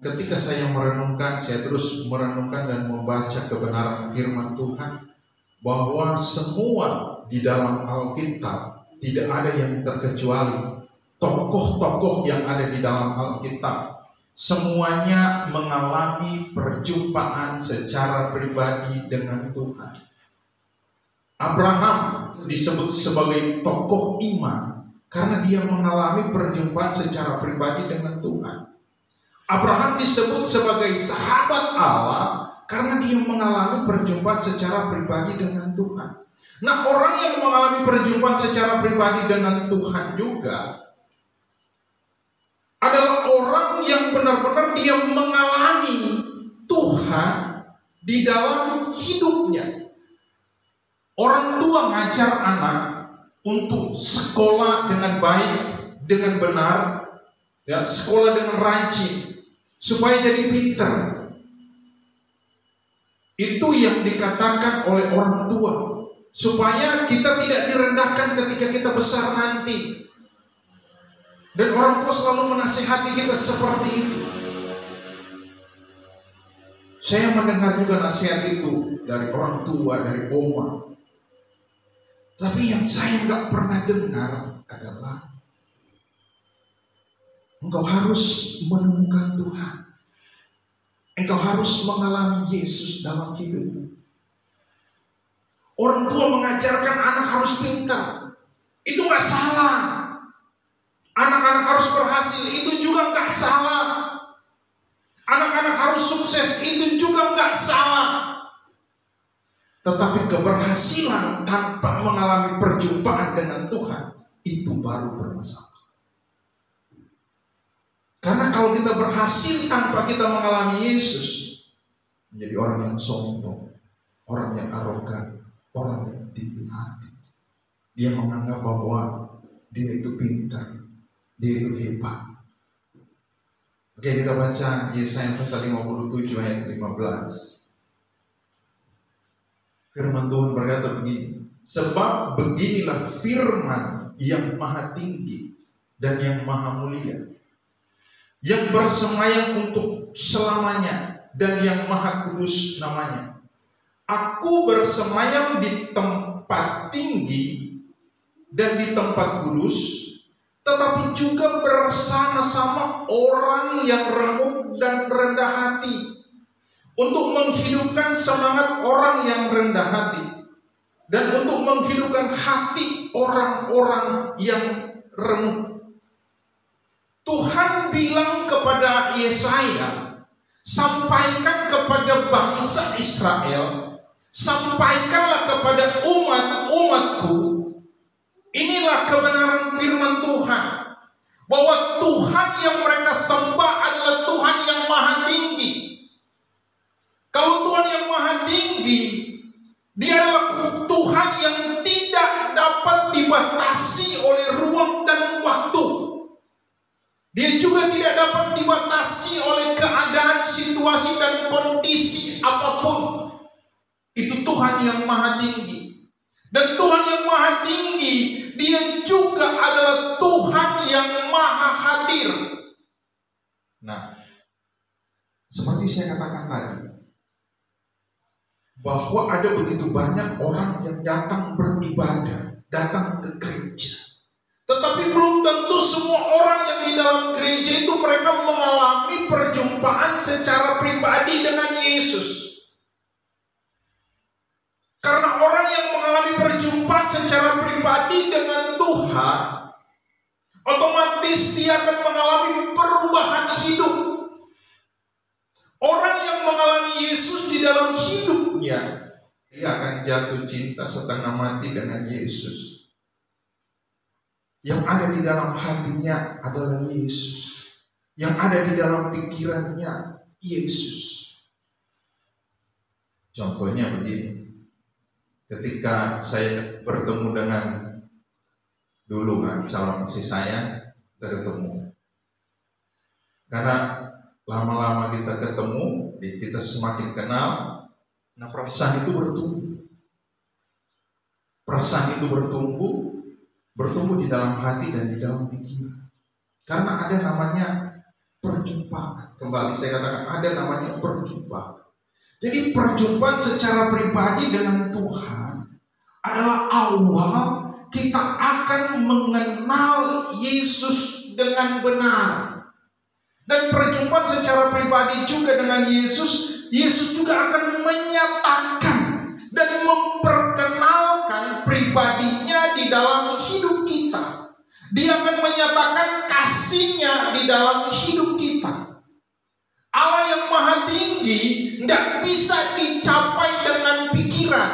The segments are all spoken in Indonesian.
ketika saya terus merenungkan dan membaca kebenaran firman Tuhan, bahwa semua di dalam Alkitab tidak ada yang terkecuali. Tokoh-tokoh yang ada di dalam Alkitab semuanya mengalami perjumpaan secara pribadi dengan Tuhan. Abraham disebut sebagai tokoh iman karena dia mengalami perjumpaan secara pribadi dengan Tuhan. Abraham disebut sebagai sahabat Allah karena dia mengalami perjumpaan secara pribadi dengan Tuhan. Nah, orang yang mengalami perjumpaan secara pribadi dengan Tuhan juga adalah orang yang benar-benar dia mengalami Tuhan di dalam hidupnya. Orang tua ngajar anak untuk sekolah dengan baik, dengan benar, ya, sekolah dengan rajin, supaya jadi pintar. Itu yang dikatakan oleh orang tua, supaya kita tidak direndahkan ketika kita besar nanti. Dan orang tua selalu menasihati kita seperti itu. Saya mendengar juga nasihat itu dari orang tua, dari oma. Tapi yang saya nggak pernah dengar adalah engkau harus menemukan Tuhan. Engkau harus mengalami Yesus dalam hidupmu. Orang tua mengajarkan anak harus pintar. Itu nggak salah. Anak-anak harus berhasil. Itu juga nggak salah. Anak-anak harus sukses. Itu juga nggak salah. Tetapi keberhasilan tanpa mengalami perjumpaan dengan Tuhan, itu baru bermasalah. Karena kalau kita berhasil tanpa kita mengalami Yesus, menjadi orang yang sombong, orang yang arogan, orang yang tinggi hati. Dia menganggap bahwa dia itu pintar, dia itu hebat. Oke, kita baca Yesaya pasal 57 ayat 15. Firman Tuhan berkata begini, sebab beginilah firman yang maha tinggi dan yang maha mulia, yang bersemayam untuk selamanya dan yang maha kudus namanya. Aku bersemayam di tempat tinggi dan di tempat kudus, tetapi juga bersama-sama orang yang remuk dan rendah hati, untuk menghidupkan semangat orang yang rendah hati dan untuk menghidupkan hati orang-orang yang remuk. Tuhan bilang kepada Yesaya, sampaikan kepada bangsa Israel, sampaikanlah kepada umat-umatku, inilah kebenaran firman Tuhan, bahwa Tuhan yang mereka sembah adalah Tuhan yang maha tinggi. Kalau Tuhan yang maha tinggi, dia adalah Tuhan yang tidak dapat dibatasi oleh ruang dan waktu. Dia juga tidak dapat dibatasi oleh keadaan, situasi, dan kondisi apapun. Itu Tuhan yang maha tinggi. Dan Tuhan yang maha tinggi, dia juga adalah Tuhan yang maha hadir. Nah, seperti saya katakan tadi, bahwa ada begitu banyak orang yang datang beribadah, datang ke gereja. Tetapi belum tentu semua orang yang di dalam gereja itu mereka mengalami perjumpaan secara pribadi dengan Yesus. Karena orang yang mengalami perjumpaan secara pribadi dengan Tuhan, otomatis dia akan mengalami perubahan hidup. Orang yang mengalami Yesus di dalam hidupnya, dia akan jatuh cinta setengah mati dengan Yesus. Yang ada di dalam hatinya adalah Yesus. Yang ada di dalam pikirannya Yesus. Contohnya begini, ketika saya bertemu dengan dulu calon istri saya, kita ketemu. Karena lama-lama kita ketemu, kita semakin kenal, nah perasaan itu bertumbuh. Perasaan itu bertumbuh di dalam hati dan di dalam pikiran. Karena ada namanya perjumpaan. Kembali saya katakan ada namanya perjumpaan. Jadi perjumpaan secara pribadi dengan Tuhan adalah awal kita akan mengenal Yesus dengan benar. Dan perjumpaan secara pribadi juga dengan Yesus, Yesus juga akan menyatakan dan memperkenalkan pribadinya di dalam hidup kita. Dia akan menyatakan kasih-Nya di dalam hidup kita. Allah yang maha tinggi tidak bisa dicapai dengan pikiran,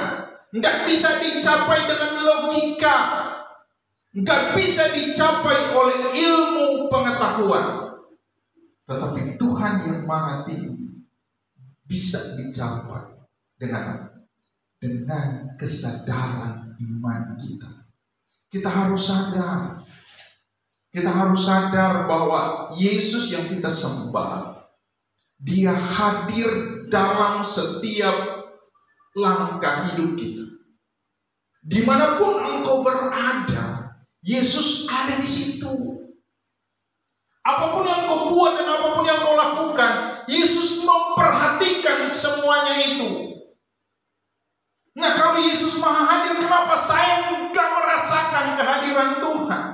tidak bisa dicapai dengan logika, tidak bisa dicapai oleh ilmu pengetahuan. Tetapi Tuhan yang maha tinggi bisa dicapai dengan kesadaran iman kita. Kita harus sadar. Kita harus sadar bahwa Yesus yang kita sembah, Dia hadir dalam setiap langkah hidup kita. Dimanapun engkau berada, Yesus ada di situ. Apapun yang kau buat dan apapun yang kau lakukan, Yesus memperhatikan semuanya itu. Nah, kalau Yesus maha hadir, kenapa saya enggak merasakan kehadiran Tuhan?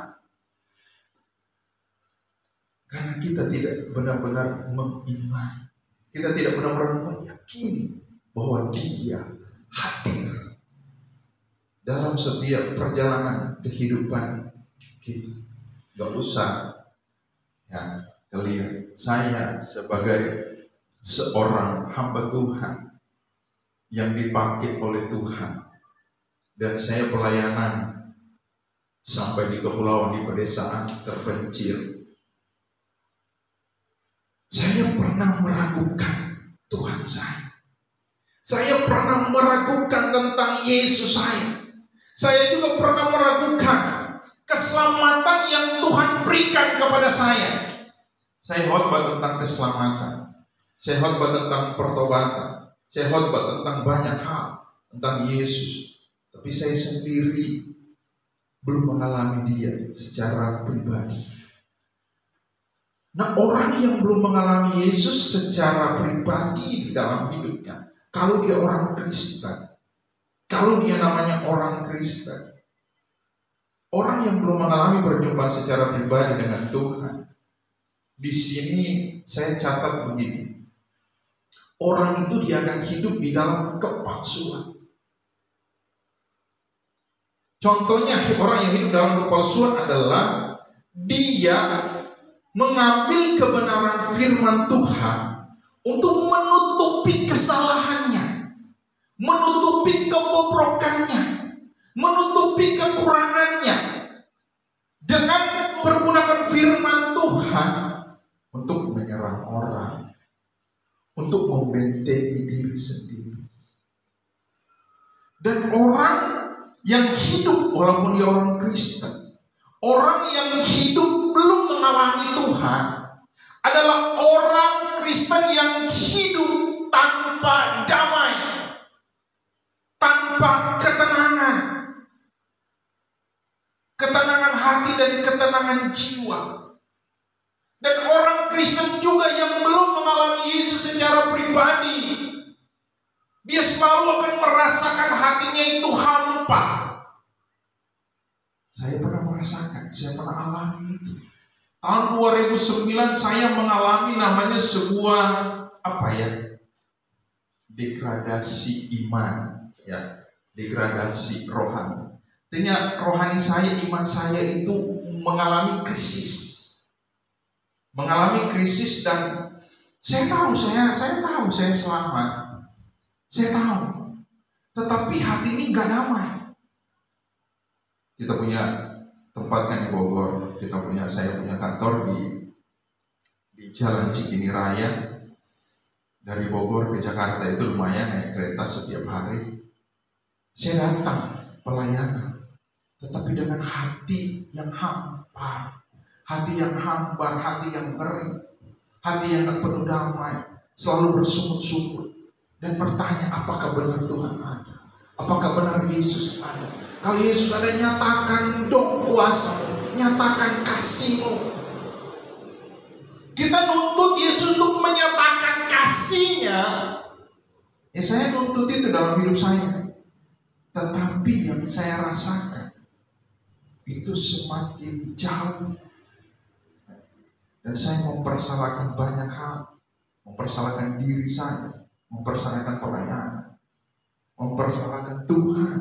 Karena kita tidak benar-benar mengimani. Kita tidak benar-benar meyakini bahwa Dia hadir dalam setiap perjalanan kehidupan kita. Gak usah ya, kalian, saya sebagai seorang hamba Tuhan yang dipakai oleh Tuhan, dan saya pelayanan sampai di kepulauan, di pedesaan terpencil. Saya pernah meragukan Tuhan saya. Saya pernah meragukan tentang Yesus saya. Saya juga pernah meragukan keselamatan yang Tuhan berikan kepada saya. Saya khotbah tentang keselamatan. Saya khotbah tentang pertobatan. Saya khotbah tentang banyak hal tentang Yesus. Tapi saya sendiri belum mengalami Dia secara pribadi. Nah, orang yang belum mengalami Yesus secara pribadi di dalam hidupnya, kalau dia orang Kristen, kalau dia namanya orang Kristen, orang yang belum mengalami perjumpaan secara pribadi dengan Tuhan, di sini saya catat begini: orang itu dia akan hidup di dalam kepalsuan. Contohnya orang yang hidup dalam kepalsuan adalah dia mengambil kebenaran firman Tuhan untuk menutupi kesalahannya, menutupi kebobrokannya, menutupi kekurangannya, dengan menggunakan firman Tuhan untuk menyerang orang, untuk membentengi diri sendiri. Dan orang yang hidup walaupun dia orang Kristen, orang yang hidup belum mengalami Tuhan, adalah orang Kristen yang hidup tanpa damai, tanpa ketenangan, ketenangan hati dan ketenangan jiwa. Dan orang Kristen juga yang belum mengalami Yesus secara pribadi, dia selalu akan merasakan hatinya itu hampa. Saya pernah merasakan, saya pernah alami itu. Tahun 2009 saya mengalami namanya sebuah degradasi iman, ya, degradasi rohani. Artinya rohani saya, iman saya itu mengalami krisis. Mengalami krisis, dan saya tahu saya selamat. Saya tahu. Tetapi hati ini gak damai. Kita punya tempat kan di Bogor, saya punya kantor di Jalan Cikini Raya. Dari Bogor ke Jakarta itu lumayan, naik kereta setiap hari. Saya datang pelayanan, tetapi dengan hati yang hampa, hati yang hambar, hati yang kering, hati yang tak penuh damai, selalu bersungut-sungut dan bertanya, apakah benar Tuhan ada? Apakah benar Yesus ada? Kalau Yesus ada, nyatakan dong kuasa, nyatakan kasih-Mu. Kita nuntut Yesus untuk menyatakan kasih-Nya. Ya saya nuntut itu dalam hidup saya. Tetapi yang saya rasakan itu semakin jauh. Dan saya mempersalahkan banyak hal. Mempersalahkan diri saya, mempersalahkan pelayanan, mempersalahkan Tuhan.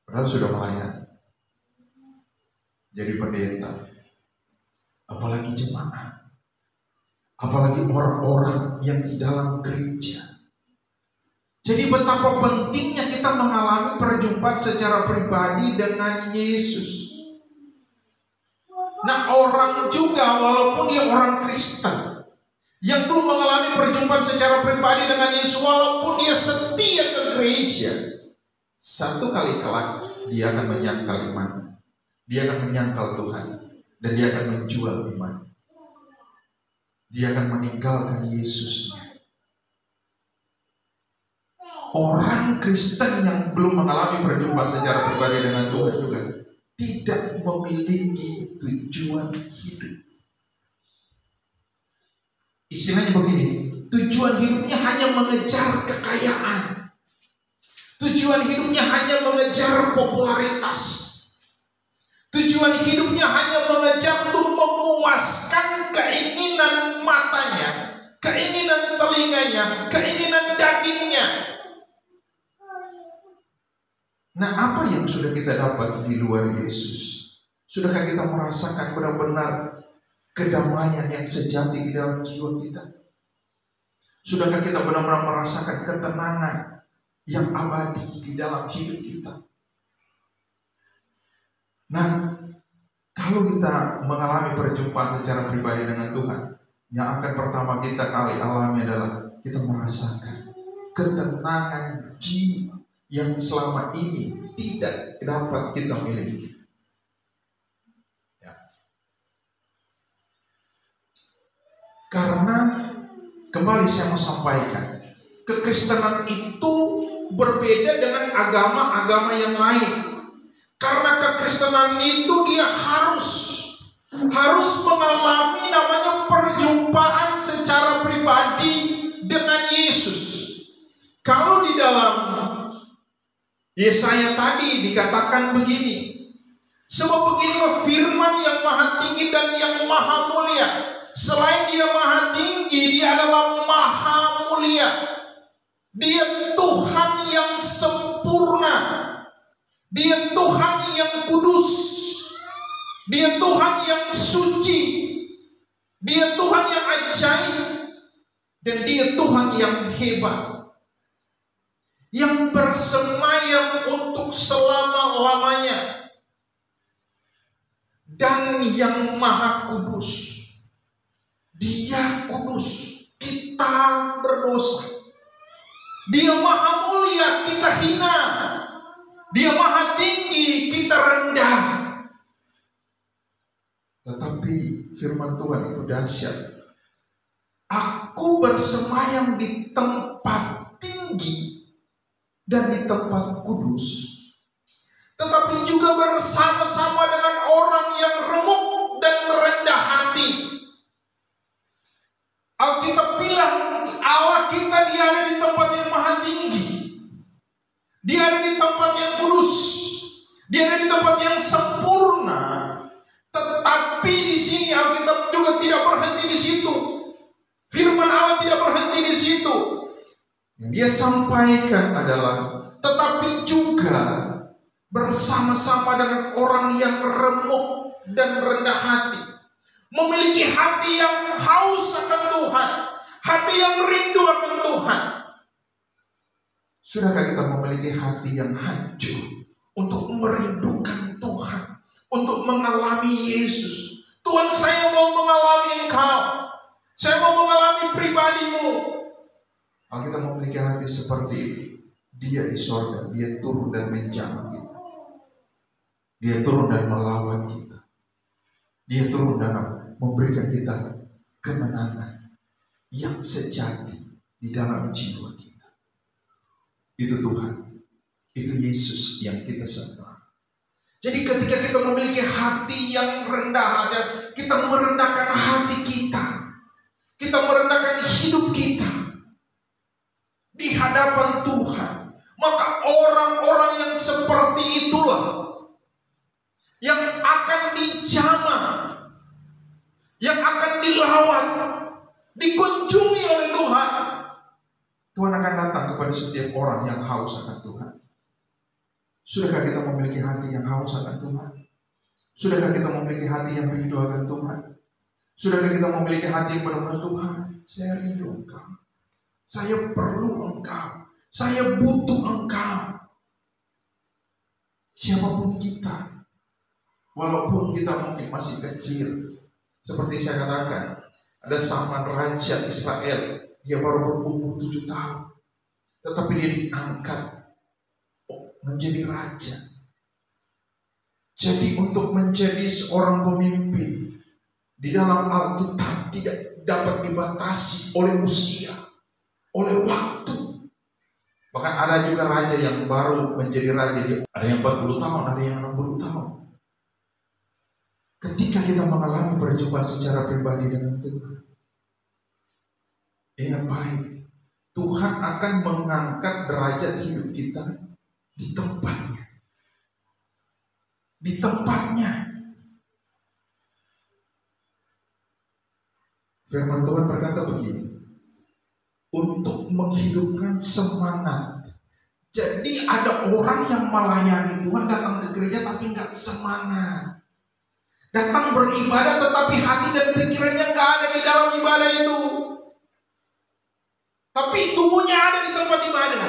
Padahal sudah melayani. Jadi pendeta, apalagi jemaat, apalagi orang-orang yang di dalam gereja. Jadi betapa pentingnya kita mengalami perjumpaan secara pribadi dengan Yesus. Nah, orang juga walaupun dia orang Kristen yang belum mengalami perjumpaan secara pribadi dengan Yesus, walaupun dia setia ke gereja, satu kali kelak dia akan menyangkal iman, dia akan menyangkal Tuhan, dan dia akan menjual iman. Dia akan meninggalkan Yesusnya. Orang Kristen yang belum mengalami perjumpaan secara pribadi dengan Tuhan juga tidak memiliki tujuan hidup. Istilahnya begini, tujuan hidupnya hanya mengejar kekayaan. Tujuan hidupnya hanya mengejar popularitas. Tujuan hidupnya hanya mengejar untuk memuaskan keinginan matanya, keinginan telinganya, keinginan dagingnya. Nah, apa yang sudah kita dapat di luar Yesus? Sudahkah kita merasakan benar-benar kedamaian yang sejati di dalam jiwa kita? Sudahkah kita benar-benar merasakan ketenangan yang abadi di dalam hidup kita? Nah, kalau kita mengalami perjumpaan secara pribadi dengan Tuhan, yang akan pertama kita kali alami adalah kita merasakan ketenangan jiwa yang selama ini tidak dapat kita miliki. Ya. Karena kembali saya mau sampaikan, kekristenan itu berbeda dengan agama-agama yang lain. Karena kekristenan itu dia harus mengalami namanya perjumpaan secara pribadi dengan Yesus. Kalau di dalam Yesaya tadi dikatakan begini, sebab beginilah firman yang maha tinggi dan yang maha mulia. Selain dia maha tinggi, dia adalah maha mulia. Dia Tuhan yang sempurna. Dia Tuhan yang kudus. Dia Tuhan yang suci. Dia Tuhan yang ajaib. Dan dia Tuhan yang hebat, yang bersemayam untuk selama-lamanya, dan yang maha kudus. Dia kudus, kita berdosa. Dia maha mulia, kita hina. Dia maha tinggi, kita rendah. Tetapi firman Tuhan itu dahsyat. Aku bersemayam di tempat tinggi dan di tempat kudus, tetapi juga bersama-sama dengan orang yang remuk dan rendah hati. Alkitab bilang Allah kita dia ada di tempat yang maha tinggi, dia ada di tempat yang kudus, dia ada di tempat yang sempurna. Tetapi di sini Alkitab juga tidak berhenti di situ. Firman Allah tidak berhenti di situ. Yang dia sampaikan adalah, tetapi juga bersama-sama dengan orang yang remuk dan rendah hati, memiliki hati yang haus akan Tuhan, hati yang rindu akan Tuhan. Sudahkah kita memiliki hati yang hancur untuk merindukan Tuhan, untuk mengalami Yesus? Tuhan, saya mau mengalami Engkau, saya mau mengalami pribadimu. Kalau kita memiliki hati seperti itu, dia di sorga, dia turun dan menjamah kita. Dia turun dan melawan kita. Dia turun dan memberikan kita kemenangan yang sejati di dalam jiwa kita. Itu Tuhan, itu Yesus yang kita sembah. Jadi ketika kita memiliki hati yang rendah, kita merendahkan hati kita, kita merendahkan hidup kita di hadapan Tuhan, maka orang-orang yang seperti itulah yang akan dijamah, yang akan dilawan, dikunjungi oleh Tuhan. Tuhan akan datang kepada setiap orang yang haus akan Tuhan. Sudahkah kita memiliki hati yang haus akan Tuhan? Sudahkah kita memiliki hati yang rindu akan Tuhan? Sudahkah kita memiliki hati yang benar-benar, Tuhan, saya rindu Engkau, saya perlu Engkau, saya butuh Engkau. Siapapun kita, walaupun kita mungkin masih kecil, seperti saya katakan, ada zaman Raja Israel, dia baru berumur 7 tahun, tetapi dia diangkat menjadi raja. Jadi untuk menjadi seorang pemimpin di dalam Alkitab tidak dapat dibatasi oleh usia, oleh waktu. Bahkan ada juga raja yang baru menjadi raja, ada yang 40 tahun, ada yang 60 tahun. Ketika kita mengalami perjumpaan secara pribadi dengan Tuhan, ingat baik, Tuhan akan mengangkat derajat hidup kita di tempatnya. Di tempatnya. Firman Tuhan berkata begini, untuk menghidupkan semangat. Jadi ada orang yang melayani Tuhan, datang ke gereja tapi nggak semangat. Datang beribadah tetapi hati dan pikirannya nggak ada di dalam ibadah itu. Tapi tubuhnya ada di tempat ibadah.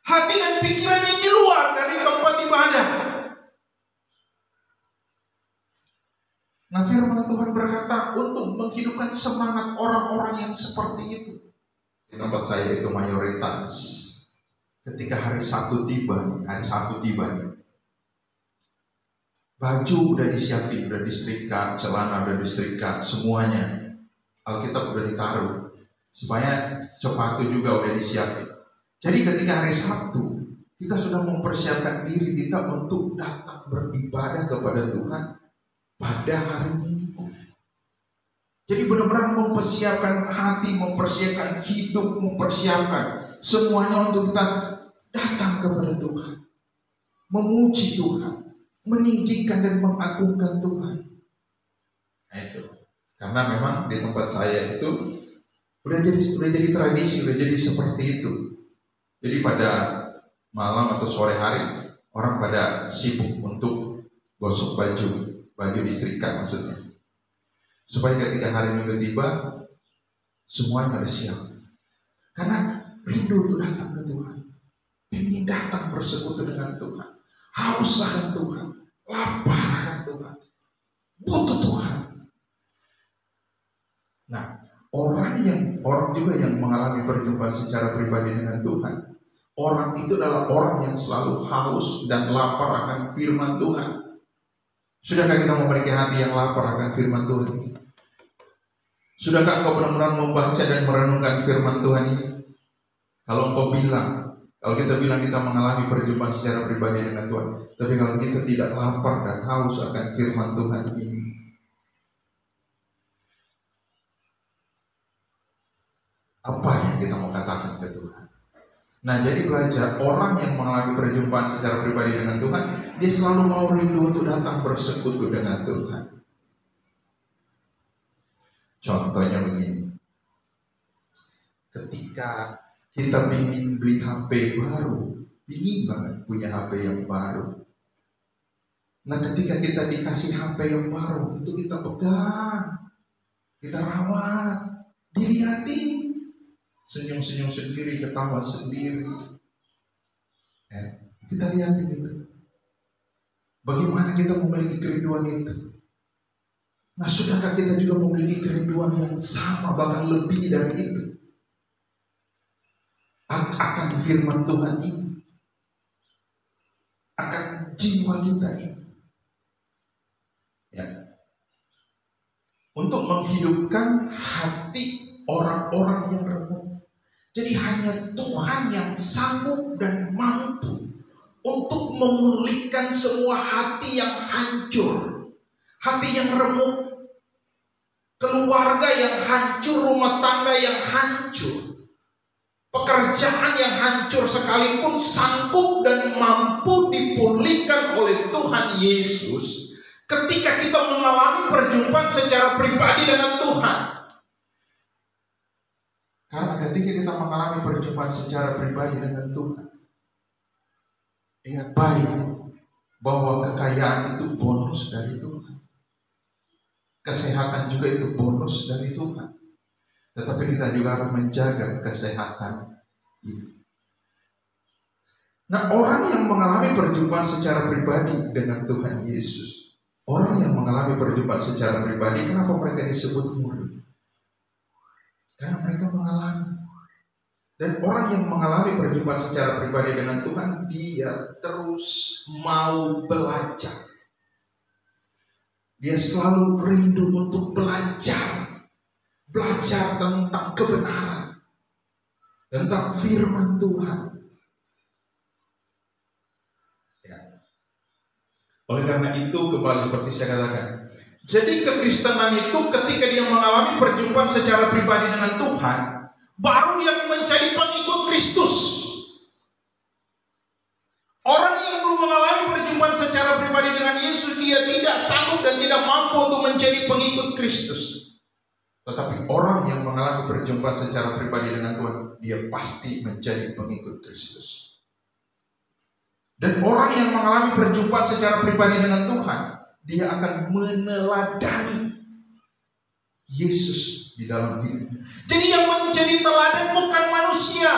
Hati dan pikirannya di luar dari tempat ibadah. Nah, firman Tuhan berkata untuk menghidupkan semangat orang-orang yang seperti itu. Di tempat saya itu mayoritas ketika hari Sabtu tiba nih, baju udah disiapin, udah disetrika, celana udah disetrika, semuanya. Alkitab udah ditaruh, supaya sepatu juga udah disiapin. Jadi ketika hari Sabtu, kita sudah mempersiapkan diri kita untuk datang beribadah kepada Tuhan pada hari Minggu. Jadi benar-benar mempersiapkan hati, mempersiapkan hidup, mempersiapkan semuanya untuk kita datang kepada Tuhan, memuji Tuhan, meninggikan dan mengagungkan Tuhan. Nah itu, karena memang di tempat saya itu udah jadi tradisi, udah jadi seperti itu. Jadi pada malam atau sore hari orang pada sibuk untuk gosok baju disetrika maksudnya. Supaya ketika hari Minggu tiba semuanya udah siap. Karena rindu untuk datang ke Tuhan, ingin datang bersekutu dengan Tuhan, haus akan Tuhan, lapar akan Tuhan, butuh Tuhan. Nah, orang juga yang mengalami perjumpaan secara pribadi dengan Tuhan, orang itu adalah orang yang selalu haus dan lapar akan firman Tuhan. Sudahkah kita memiliki hati yang lapar akan firman Tuhan ini? Sudahkah engkau benar-benar membaca dan merenungkan firman Tuhan ini? Kalau kita bilang kita mengalami perjumpaan secara pribadi dengan Tuhan, tapi kalau kita tidak lapar dan haus akan firman Tuhan ini, apa yang kita mau katakan ke Tuhan? Nah, jadi belajar orang yang mengalami perjumpaan secara pribadi dengan Tuhan, dia selalu mau rindu untuk datang bersekutu dengan Tuhan. Contohnya begini, ketika kita ingin beli HP baru, ingin banget punya HP yang baru. Nah, ketika kita dikasih HP yang baru, itu kita pegang, kita rawat, dilihatin, senyum-senyum sendiri, ketawa sendiri. Kita lihat itu. Bagaimana kita memiliki kerinduan itu? Nah, sudahkah kita juga memiliki kerinduan yang sama, bahkan lebih dari itu, akan firman Tuhan ini, akan jiwa kita ini? Ya. Untuk menghidupkan hati orang-orang yang remuk. Jadi hanya Tuhan yang sanggup dan mampu untuk memulihkan semua hati yang hancur, hati yang remuk, keluarga yang hancur, rumah tangga yang hancur, pekerjaan yang hancur sekalipun sanggup dan mampu dipulihkan oleh Tuhan Yesus ketika kita mengalami perjumpaan secara pribadi dengan Tuhan. Karena ketika kita mengalami perjumpaan secara pribadi dengan Tuhan, ingat baik bahwa kekayaan itu bonus dari Tuhan. Kesehatan juga itu bonus dari Tuhan. Tetapi kita juga harus menjaga kesehatan ini. Nah, orang yang mengalami perjumpaan secara pribadi dengan Tuhan Yesus, orang yang mengalami perjumpaan secara pribadi, kenapa mereka disebut murid? Karena mereka mengalami. Dan orang yang mengalami perjumpaan secara pribadi dengan Tuhan, dia terus mau belajar. Dia selalu rindu untuk belajar tentang kebenaran, tentang firman Tuhan. Ya. Oleh karena itu, kembali seperti saya katakan, jadi kekristenan itu ketika dia mengalami perjumpaan secara pribadi dengan Tuhan, baru dia menjadi pengikut Kristus. Orang yang belum mengalami perjumpaan secara pribadi dengan Yesus, dia tidak sanggup dan tidak mampu untuk menjadi pengikut Kristus. Tetapi orang yang mengalami perjumpaan secara pribadi dengan Tuhan, dia pasti menjadi pengikut Kristus. Dan orang yang mengalami perjumpaan secara pribadi dengan Tuhan, dia akan meneladani Yesus di dalam hidupnya. Jadi yang menjadi teladan bukan manusia,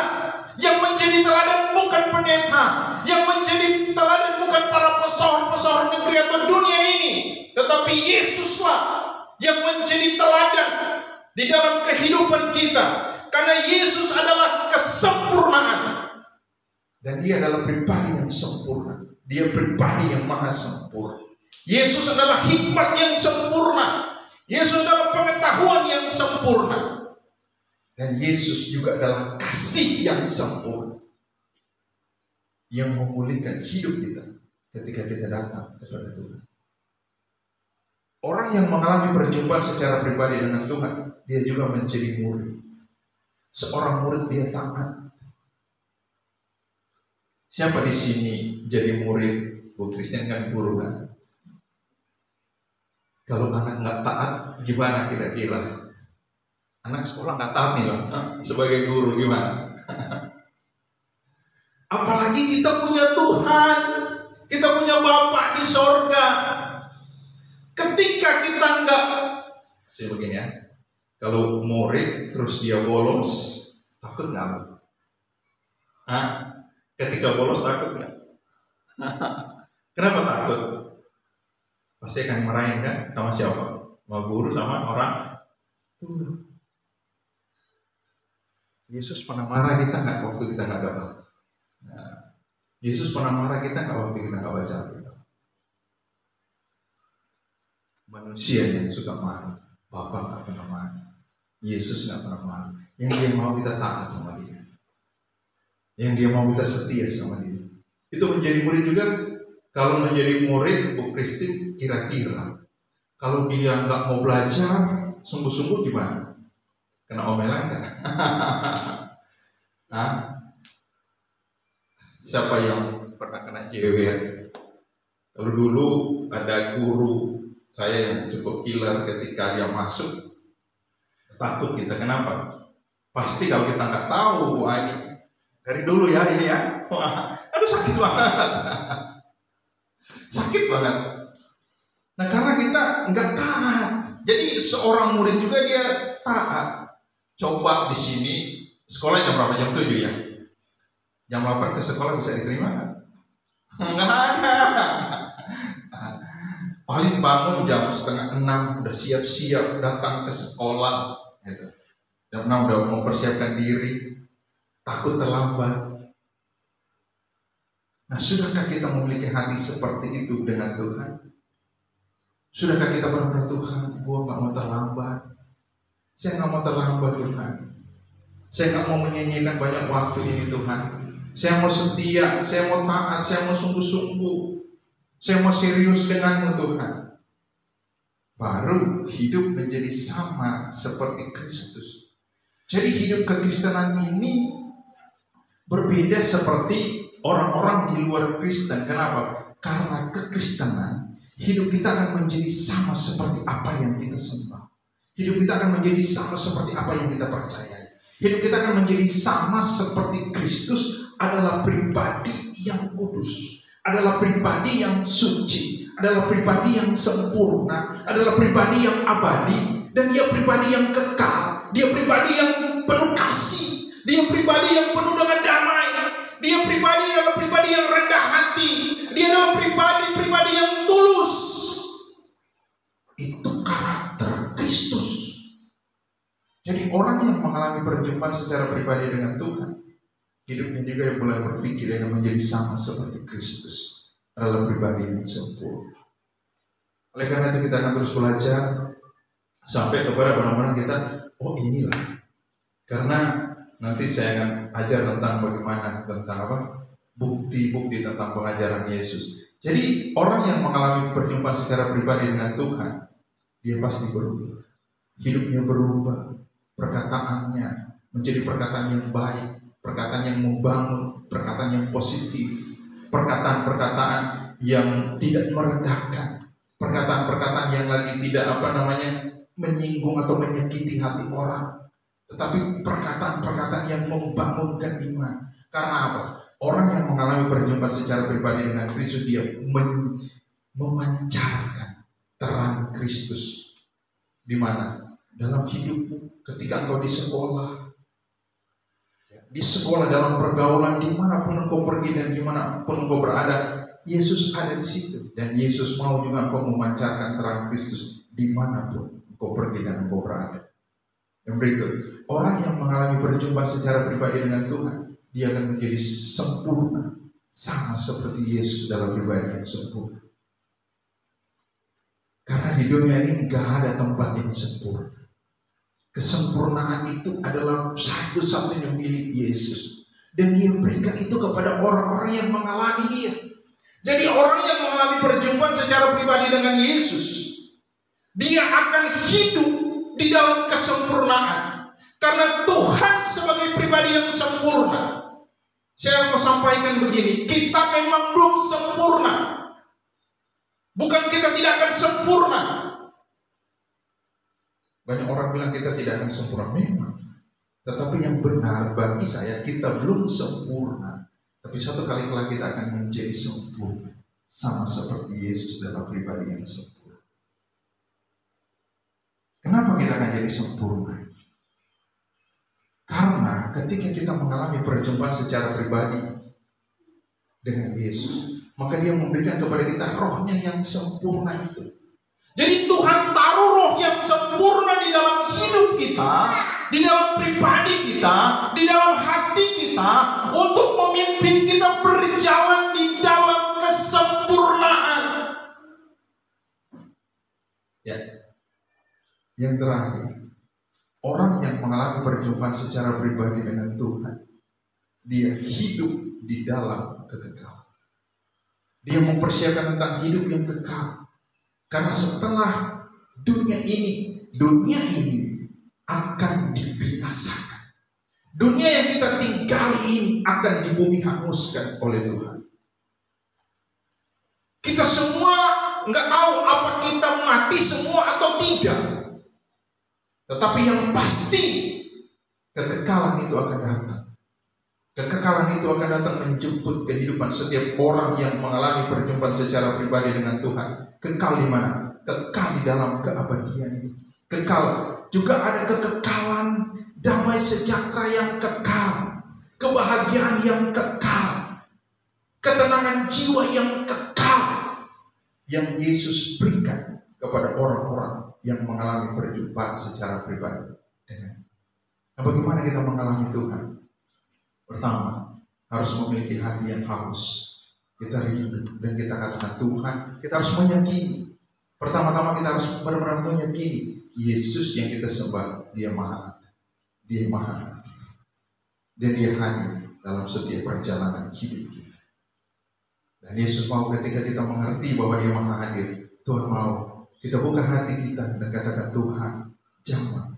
yang menjadi teladan bukan pendeta, yang menjadi teladan bukan para pesohor-pesohor negeri atau dunia ini, tetapi Yesuslah yang menjadi teladan di dalam kehidupan kita. Karena Yesus adalah kesempurnaan, dan dia adalah pribadi yang sempurna. Dia pribadi yang maha sempurna. Yesus adalah hikmat yang sempurna. Yesus adalah pengetahuan yang sempurna. Dan Yesus juga adalah kasih yang sempurna, yang memulihkan hidup kita ketika kita datang kepada Tuhan. Orang yang mengalami perjumpaan secara pribadi dengan Tuhan, dia juga menjadi murid. Seorang murid dia taat. Siapa di sini jadi murid? Bu Kristen kan guru kan? Kalau anak nggak taat, gimana kira-kira? Anak sekolah nggak taat nih sebagai guru gimana? Apalagi kita punya Tuhan, kita punya Bapa di sorga. Ketika kita nggak, saya begini ya, kalau murid terus dia bolos, takut nggak? Ketika bolos takut nggak? Kenapa takut? Pasti akan dimarahin kan? Sama siapa? Sama guru, sama orang tua. Yesus pernah marah kita nggak waktu kita nggak doa? Nah, Yesus pernah marah kita nggak waktu kita nggak baca Alkitab? Manusia yang suka marah, Bapa nggak pernah marah, Yesus nggak pernah marah. Yang dia mau kita taat sama dia, yang dia mau kita setia sama dia. Itu menjadi murid juga. Kalau menjadi murid Bu Kristin, kira-kira kalau dia nggak mau belajar sungguh-sungguh gimana? Kena omelan nggak? Siapa yang pernah kena cewek? Kalau dulu ada guru saya yang cukup killer, ketika dia masuk takut kita. Kenapa? Pasti kalau kita nggak tahu, wah ini dari dulu ya ini ya, wah, aduh sakit banget. Sakit banget. Nah karena kita nggak taat, jadi seorang murid juga dia taat. Coba di sini sekolah jam berapa? Jam 7 ya? Jam 8 ke sekolah bisa diterima kan? Nggak ada. Paling bangun jam 5:30 udah siap-siap datang ke sekolah. Gitu. Jam 6 udah mempersiapkan diri, takut terlambat. Nah, sudahkah kita memiliki hati seperti itu dengan Tuhan? Sudahkah kita berdoa, Tuhan, gua nggak mau terlambat. Saya nggak mau terlambat Tuhan. Saya nggak mau menyanyikan banyak waktu ini Tuhan. Saya mau setia, saya mau taat, saya mau sungguh-sungguh, saya mau serius denganmu Tuhan. Baru hidup menjadi sama seperti Kristus. Jadi hidup kekristenan ini berbeda seperti orang-orang di luar Kristen. Kenapa? Karena kekristenan, hidup kita akan menjadi sama seperti apa yang kita sembah. Hidup kita akan menjadi sama seperti apa yang kita percayai. Hidup kita akan menjadi sama seperti Kristus adalah pribadi yang kudus, adalah pribadi yang suci, adalah pribadi yang sempurna, adalah pribadi yang abadi, dan dia pribadi yang kekal, dia pribadi yang penuh kasih, dia pribadi yang penuh dengan damai, dia pribadi adalah pribadi yang rendah hati, dia adalah pribadi yang tulus. Itu karakter Kristus. Jadi orang yang mengalami perjumpaan secara pribadi dengan Tuhan, hidupnya juga mulai berpikir yang menjadi sama seperti Kristus, adalah pribadi yang sempurna. Oleh karena itu kita akan terus belajar sampai kepada benar-benar kita, oh inilah. Karena nanti saya akan ajar tentang bagaimana, tentang apa, bukti-bukti tentang pengajaran Yesus. Jadi orang yang mengalami perjumpaan secara pribadi dengan Tuhan, dia pasti berubah. Hidupnya berubah, perkataannya menjadi perkataan yang baik, perkataan yang membangun, perkataan yang positif, perkataan-perkataan yang tidak merendahkan, perkataan-perkataan yang lagi tidak menyinggung atau menyakiti hati orang, tetapi perkataan-perkataan yang membangunkan iman. Karena apa? Orang yang mengalami perjumpaan secara pribadi dengan Kristus, dia memancarkan terang Kristus. Di mana? Dalam hidupmu, ketika engkau di sekolah, dalam pergaulan, dimanapun engkau pergi dan dimanapun engkau berada, Yesus ada di situ. Dan Yesus mau juga engkau memancarkan terang Kristus dimanapun engkau pergi dan engkau berada. Yang berikut, orang yang mengalami perjumpaan secara pribadi dengan Tuhan, dia akan menjadi sempurna, sama seperti Yesus dalam pribadi yang sempurna. Karena di dunia ini gak ada tempat yang sempurna. Kesempurnaan itu adalah satu-satunya milik Yesus, dan dia berikan itu kepada orang-orang yang mengalami dia. Jadi orang yang mengalami perjumpaan secara pribadi dengan Yesus, dia akan hidup di dalam kesempurnaan. Karena Tuhan sebagai pribadi yang sempurna. Saya mau sampaikan begini, kita memang belum sempurna. Bukan kita tidak akan sempurna. Banyak orang bilang kita tidak akan sempurna, memang. Tetapi yang benar bagi saya, kita belum sempurna. Tapi suatu kali kelak kita akan menjadi sempurna, sama seperti Yesus dalam pribadi yang sempurna. Kenapa kita akan jadi sempurna? Karena ketika kita mengalami perjumpaan secara pribadi dengan Yesus, maka dia memberikan kepada kita rohnya yang sempurna itu. Jadi Tuhan taruh roh yang sempurna di dalam hidup kita, di dalam pribadi kita, di dalam hati kita, untuk memimpin kita berjalan di dalam kesempurnaan. Ya. Yang terakhir, orang yang mengalami perjumpaan secara pribadi dengan Tuhan, dia hidup di dalam kekekalan. Dia mempersiapkan tentang hidup yang kekal. Karena setelah dunia ini akan dibinasakan. Dunia yang kita tinggali ini akan di bumi hanguskan oleh Tuhan. Kita semua nggak tahu apa kita mati semua atau tidak. Tetapi yang pasti kekekalan itu akan datang. Kekekalan itu akan datang menjemput kehidupan setiap orang yang mengalami perjumpaan secara pribadi dengan Tuhan. Kekal di mana? Kekal di dalam keabadian ini. Kekal. Juga ada kekekalan, damai sejahtera yang kekal, kebahagiaan yang kekal, ketenangan jiwa yang kekal, yang Yesus berikan kepada orang-orang yang mengalami perjumpaan secara pribadi dengan. Nah, bagaimana kita mengalami Tuhan? Pertama, harus memiliki hati yang haus. Kita rindu dan kita katakan, Tuhan, kita harus meyakini. Pertama-tama kita harus benar-benar meyakini Yesus yang kita sembah, dia maha ada, dia maha ada, dan dia hadir dalam setiap perjalanan hidup kita. Dan Yesus mau ketika kita mengerti bahwa Dia Maha Hadir, Tuhan mau kita buka hati kita dan katakan, Tuhan, jamah.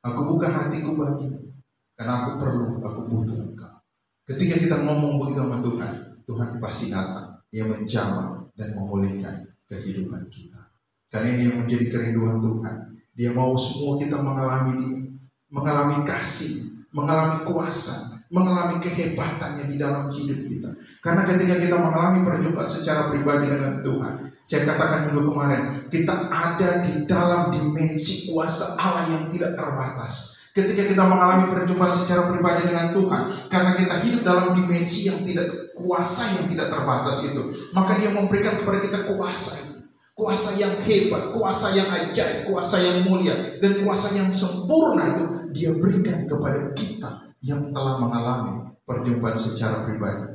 Aku buka hatiku bagimu, karena aku perlu, aku butuh Engkau. Ketika kita ngomong begitu sama Tuhan, Tuhan pasti datang. Dia menjamah dan memulihkan kehidupan kita. Karena ini yang menjadi kerinduan Tuhan. Dia mau semua kita mengalami Dia, mengalami kasih, mengalami kuasa, mengalami kehebatannya di dalam hidup kita. Karena ketika kita mengalami perjumpaan secara pribadi dengan Tuhan, saya katakan minggu kemarin, kita ada di dalam dimensi kuasa Allah yang tidak terbatas. Ketika kita mengalami perjumpaan secara pribadi dengan Tuhan, karena kita hidup dalam dimensi yang tidak, kuasa yang tidak terbatas itu, maka Dia memberikan kepada kita kuasa itu. Kuasa yang hebat, kuasa yang ajaib, kuasa yang mulia, dan kuasa yang sempurna itu Dia berikan kepada kita yang telah mengalami perjumpaan secara pribadi